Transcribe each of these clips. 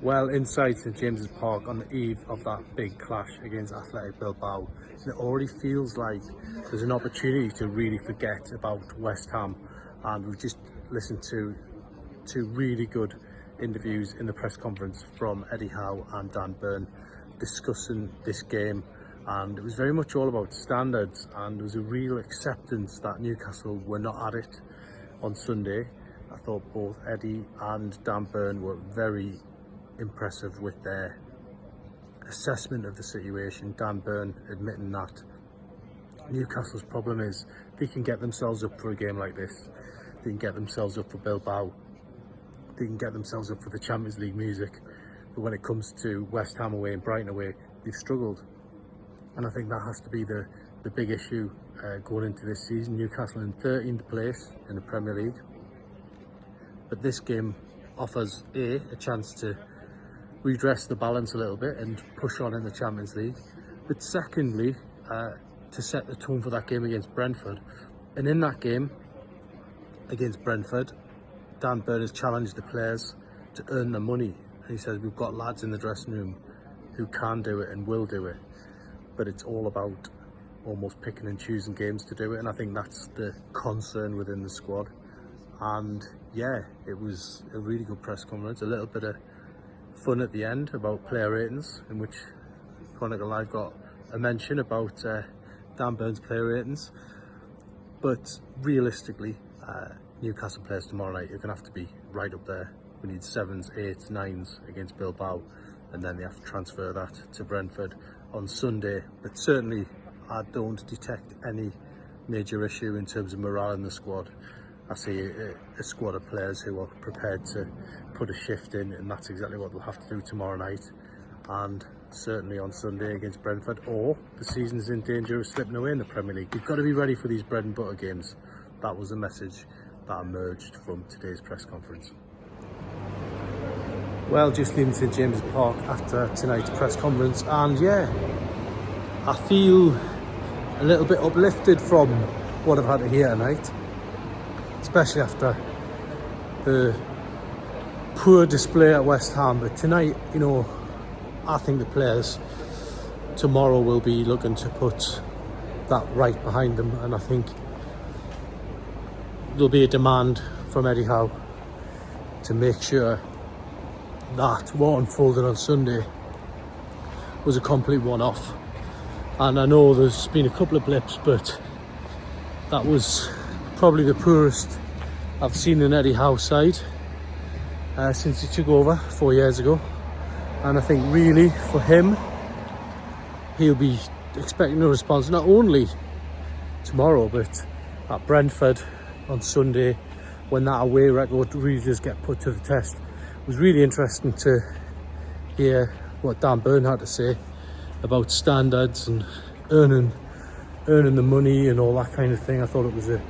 Well, inside St James's Park on the eve of that big clash against Athletic Bilbao, it already feels like there's an opportunity to really forget about West Ham, and we've just listened to two really good interviews in the press conference from Eddie Howe and Dan Burn discussing this game, and it was very much all about standards, and there was a real acceptance that Newcastle were not at it on Sunday. I thought both Eddie and Dan Burn were very impressive with their assessment of the situation. Dan Burn admitting that Newcastle's problem is they can get themselves up for a game like this, they can get themselves up for Bilbao, they can get themselves up for the Champions League music, but when it comes to West Ham away and Brighton away, they've struggled. And I think that has to be the big issue going into this season. Newcastle in 13th place in the Premier League, but this game offers a chance to redress the balance a little bit and push on in the Champions League, but secondly to set the tone for that game against Brentford. And in that game against Brentford, Dan Burn has challenged the players to earn their money, and he says we've got lads in the dressing room who can do it and will do it, but it's all about almost picking and choosing games to do it. And I think that's the concern within the squad. And yeah, it was a really good press conference, a little bit of fun at the end about player ratings, in which Chronicle Live got a mention about Dan Burn's player ratings. But realistically, Newcastle players tomorrow night are going to have to be right up there. We need 7s, 8s, 9s against Bilbao, and then they have to transfer that to Brentford on Sunday. But certainly I don't detect any major issue in terms of morale in the squad. I see a squad of players who are prepared to put a shift in, and that's exactly what they'll have to do tomorrow night, and certainly on Sunday against Brentford, or the season's in danger of slipping away in the Premier League. You've got to be ready for these bread and butter games. That was the message that emerged from today's press conference. Well, just leaving St James's Park after tonight's press conference, and yeah, I feel a little bit uplifted from what I've had to hear tonight, especially after the poor display at West Ham. But tonight, you know, I think the players tomorrow will be looking to put that right behind them, and I think there'll be a demand from Eddie Howe to make sure that what unfolded on Sunday was a complete one-off. And I know there's been a couple of blips, but that was probably the poorest I've seen an Eddie Howe side since he took over 4 years ago. And I think really for him, he'll be expecting a response not only tomorrow but at Brentford on Sunday, when that away record really does get put to the test. It was really interesting to hear what Dan Burn had to say about standards and earning the money and all that kind of thing. I thought it was a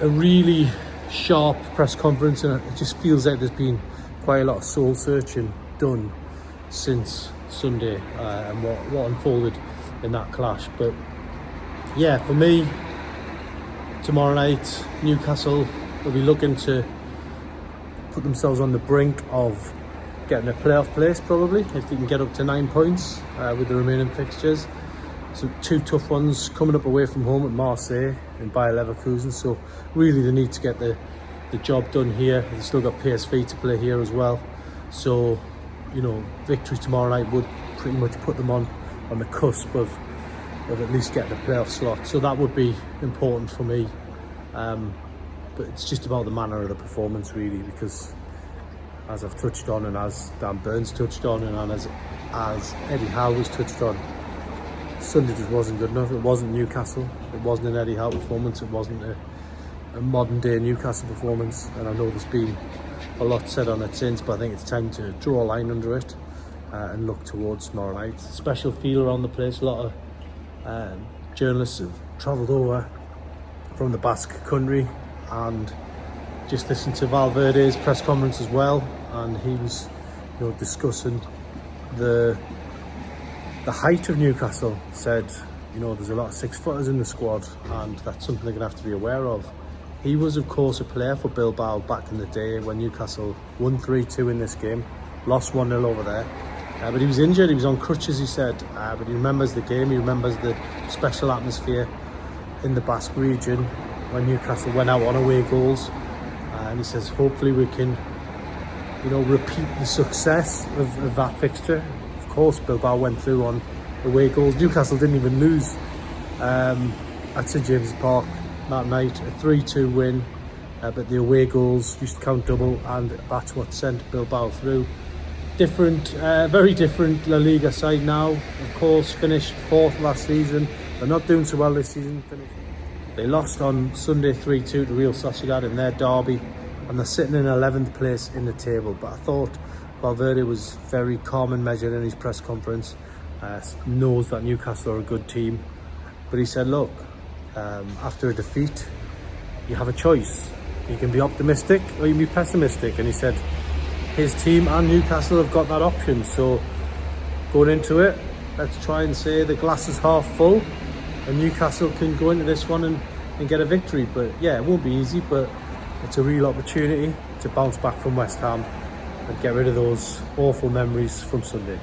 really sharp press conference, and it just feels like there's been quite a lot of soul searching done since Sunday and what unfolded in that clash. But yeah, for me, tomorrow night Newcastle will be looking to put themselves on the brink of getting a playoff place, probably, if they can get up to 9 points with the remaining fixtures. So 2 tough ones coming up away from home at Marseille and Bayer Leverkusen, so really they need to get the job done here. They've still got PSV to play here as well, so you know, victory tomorrow night would pretty much put them on the cusp of at least getting a playoff slot, so that would be important for me. But it's just about the manner of the performance really, because as I've touched on, and as Dan Burns touched on, and as Eddie Howe has touched on, Sunday just wasn't good enough. It wasn't Newcastle, it wasn't an Eddie Howe performance, it wasn't a modern day Newcastle performance. And I know there's been a lot said on it since, but I think it's time to draw a line under it and look towards tomorrow night. Special feel around the place. A lot of journalists have travelled over from the Basque country and just listened to Valverde's press conference as well, and he was, you know, discussing the height of Newcastle. Said, you know, there's a lot of 6-footers in the squad, and that's something they're going to have to be aware of. He was, of course, a player for Bilbao back in the day when Newcastle won 3-2 in this game lost 1-0 over there. But he was injured, he was on crutches, he said, but he remembers the game, he remembers the special atmosphere in the Basque region when Newcastle went out on away goals. And he says hopefully we can, you know, repeat the success of that fixture. Of course, Bilbao went through on away goals. Newcastle didn't even lose at St James's Park that night, a 3-2 win, but the away goals used to count double, and that's what sent Bilbao through. Different, very different La Liga side now. Of course, finished 4th last season. They're not doing so well this season. They lost on Sunday 3-2 to Real Sociedad in their derby, and they're sitting in 11th place in the table. But I thought Valverde was very calm and measured in his press conference. Knows that Newcastle are a good team, but he said, look, after a defeat you have a choice. You can be optimistic or you can be pessimistic, and he said his team and Newcastle have got that option. So going into it, let's try and say the glass is half full and Newcastle can go into this one and get a victory. But yeah, it won't be easy, but it's a real opportunity to bounce back from West Ham and get rid of those awful memories from Sunday.